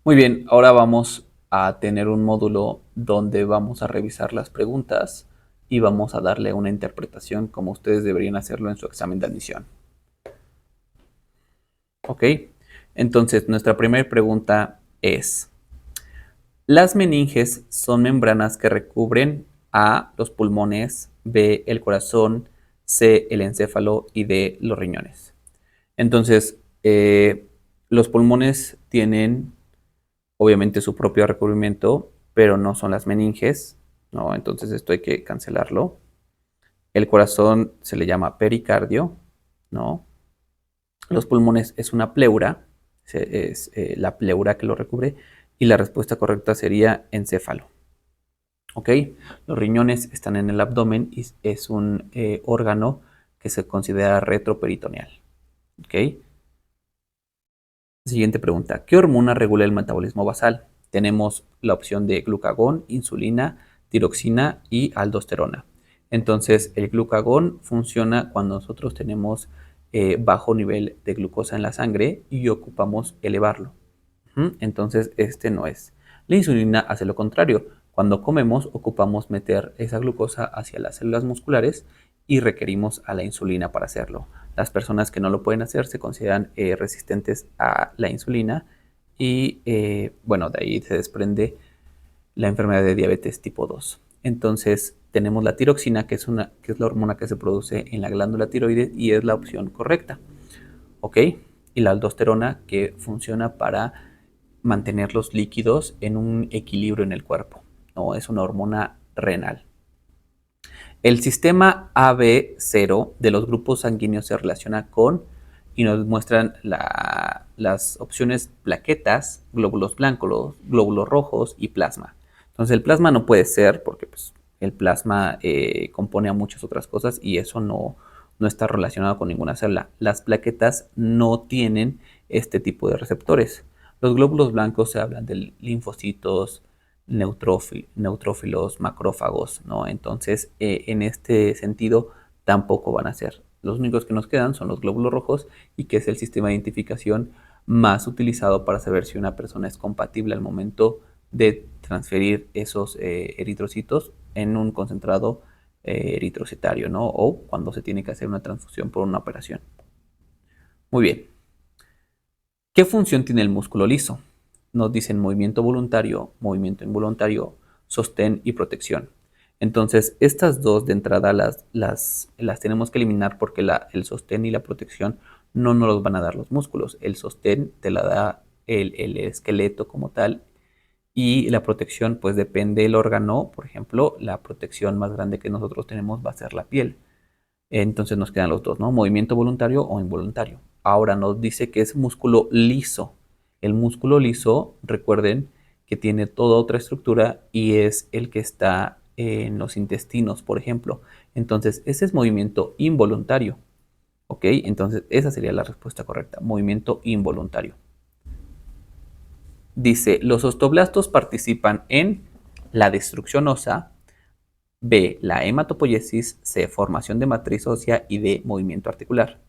Muy bien, ahora vamos a tener un módulo donde vamos a revisar las preguntas y vamos a darle una interpretación como ustedes deberían hacerlo en su examen de admisión. ¿Ok? Entonces, nuestra primera pregunta es, las meninges son membranas que recubren A, los pulmones, B, el corazón, C, el encéfalo y D, los riñones. Entonces, los pulmones tienen obviamente su propio recubrimiento, pero no son las meninges, ¿no? Entonces esto hay que cancelarlo. El corazón se le llama pericardio, ¿no? Los pulmones es una pleura, es la pleura que lo recubre, y la respuesta correcta sería encéfalo. ¿Ok? Los riñones están en el abdomen y es un órgano que se considera retroperitoneal. ¿Ok? Siguiente pregunta. ¿Qué hormona regula el metabolismo basal? Tenemos la opción de glucagón, insulina, tiroxina y aldosterona. Entonces, el glucagón funciona cuando nosotros tenemos bajo nivel de glucosa en la sangre y ocupamos elevarlo. Entonces, este no es. La insulina hace lo contrario. Cuando comemos, ocupamos meter esa glucosa hacia las células musculares y requerimos a la insulina para hacerlo. Las personas que no lo pueden hacer se consideran resistentes a la insulina y bueno, de ahí se desprende la enfermedad de diabetes tipo 2. Entonces tenemos la tiroxina, que es la hormona que se produce en la glándula tiroides y es la opción correcta. ¿Ok? Y la aldosterona, que funciona para mantener los líquidos en un equilibrio en el cuerpo, ¿no? Es una hormona renal. El sistema AB0 de los grupos sanguíneos se relaciona con y nos muestran las opciones plaquetas, glóbulos blancos, glóbulos rojos y plasma. Entonces el plasma no puede ser porque pues, el plasma compone a muchas otras cosas y eso no está relacionado con ninguna célula. Las plaquetas no tienen este tipo de receptores. Los glóbulos blancos se hablan de linfocitos, neutrófilos, macrófagos, ¿no? Entonces, en este sentido, tampoco van a ser. Los únicos que nos quedan son los glóbulos rojos y que es el sistema de identificación más utilizado para saber si una persona es compatible al momento de transferir esos eritrocitos en un concentrado eritrocitario, ¿no? O cuando se tiene que hacer una transfusión por una operación. Muy bien. ¿Qué función tiene el músculo liso? Nos dicen movimiento voluntario, movimiento involuntario, sostén y protección. Entonces, estas dos de entrada las tenemos que eliminar porque el sostén y la protección no nos los van a dar los músculos. El sostén te la da el esqueleto como tal y la protección pues depende del órgano. Por ejemplo, la protección más grande que nosotros tenemos va a ser la piel. Entonces nos quedan los dos, ¿no? Movimiento voluntario o involuntario. Ahora nos dice que es músculo liso. El músculo liso, recuerden que tiene toda otra estructura y es el que está en los intestinos, por ejemplo. Entonces, ese es movimiento involuntario. ¿Ok? Entonces, esa sería la respuesta correcta. Movimiento involuntario. Dice, los osteoblastos participan en la destrucción ósea, B, la hematopoiesis, C, formación de matriz ósea y D, movimiento articular.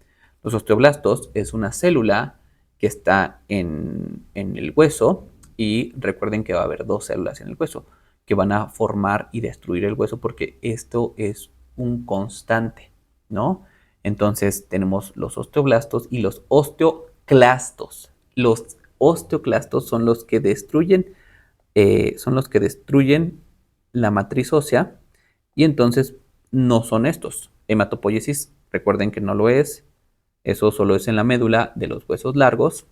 Los osteoblastos es una célula que está en el hueso y recuerden que va a haber dos células en el hueso que van a formar y destruir el hueso porque esto es un constante, ¿no? Entonces tenemos los osteoblastos y los osteoclastos. Los osteoclastos son los que destruyen la matriz ósea y entonces no son estos. Hematopoiesis, recuerden que no lo es, eso solo es en la médula de los huesos largos.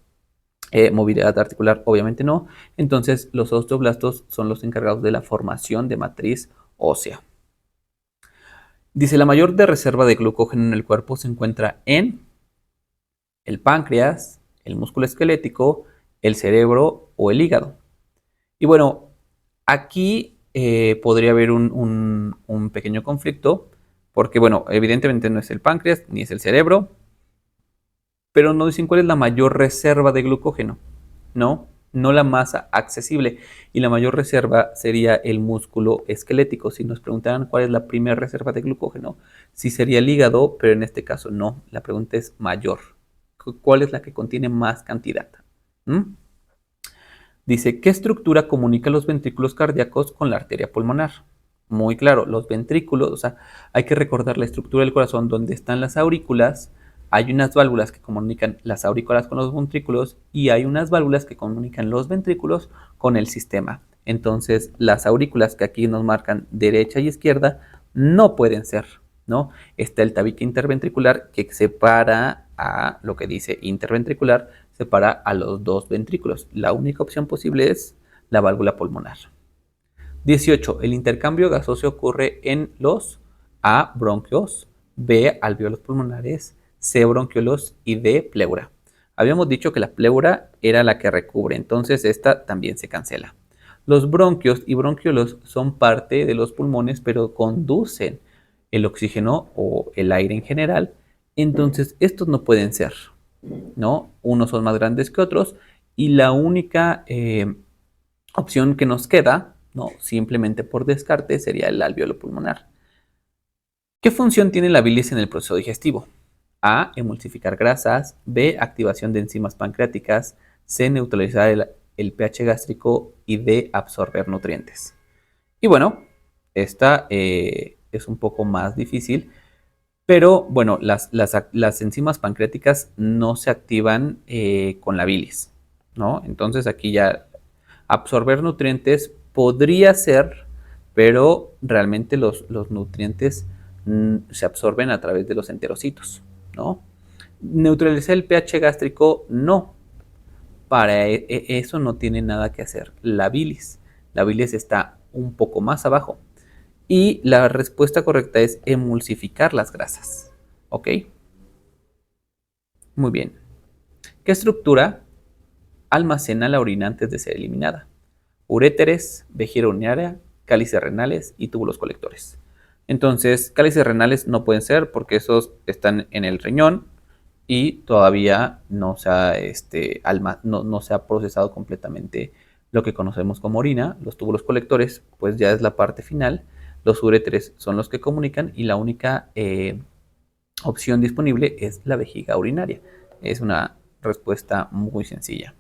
Movilidad articular, obviamente no. Entonces, los osteoblastos son los encargados de la formación de matriz ósea. Dice, la mayor de reserva de glucógeno en el cuerpo se encuentra en el páncreas, el músculo esquelético, el cerebro o el hígado. Y bueno, aquí podría haber un pequeño conflicto, porque bueno, evidentemente no es el páncreas ni es el cerebro, pero no dicen cuál es la mayor reserva de glucógeno, ¿no? No la masa accesible. Y la mayor reserva sería el músculo esquelético. Si nos preguntaran cuál es la primera reserva de glucógeno, sí sería el hígado, pero en este caso no. La pregunta es mayor. ¿Cuál es la que contiene más cantidad? ¿Mm? Dice, ¿qué estructura comunica los ventrículos cardíacos con la arteria pulmonar? Muy claro, los ventrículos, o sea, hay que recordar la estructura del corazón donde están las aurículas. Hay unas válvulas que comunican las aurículas con los ventrículos y hay unas válvulas que comunican los ventrículos con el sistema. Entonces, las aurículas que aquí nos marcan derecha y izquierda no pueden ser, ¿no? Está el tabique interventricular que separa a lo que dice interventricular, separa a los dos ventrículos. La única opción posible es la válvula pulmonar. 18. El intercambio gaseoso ocurre en los A, bronquios, B, alvéolos pulmonares, C, bronquiolos y D, pleura. Habíamos dicho que la pleura era la que recubre, entonces esta también se cancela. Los bronquios y bronquiolos son parte de los pulmones, pero conducen el oxígeno o el aire en general, entonces estos no pueden ser, ¿no? Unos son más grandes que otros y la única opción que nos queda, ¿no? Simplemente por descarte, sería el alvéolo pulmonar. ¿Qué función tiene la bilis en el proceso digestivo? A, emulsificar grasas, B, activación de enzimas pancreáticas, C, neutralizar el pH gástrico y D, absorber nutrientes. Y bueno, esta es un poco más difícil, pero bueno, las enzimas pancreáticas no se activan con la bilis, ¿no? Entonces aquí ya absorber nutrientes podría ser, pero realmente los nutrientes se absorben a través de los enterocitos, ¿no? Neutralizar el pH gástrico, no. Para eso no tiene nada que hacer la bilis. La bilis está un poco más abajo. Y la respuesta correcta es emulsificar las grasas. ¿Ok? Muy bien. ¿Qué estructura almacena la orina antes de ser eliminada? Uréteres, vejiga urinaria, cálices renales y túbulos colectores. Entonces, cálices renales no pueden ser porque esos están en el riñón y todavía no se ha procesado completamente lo que conocemos como orina. Los túbulos colectores, pues ya es la parte final. Los uréteres son los que comunican y la única opción disponible es la vejiga urinaria. Es una respuesta muy sencilla.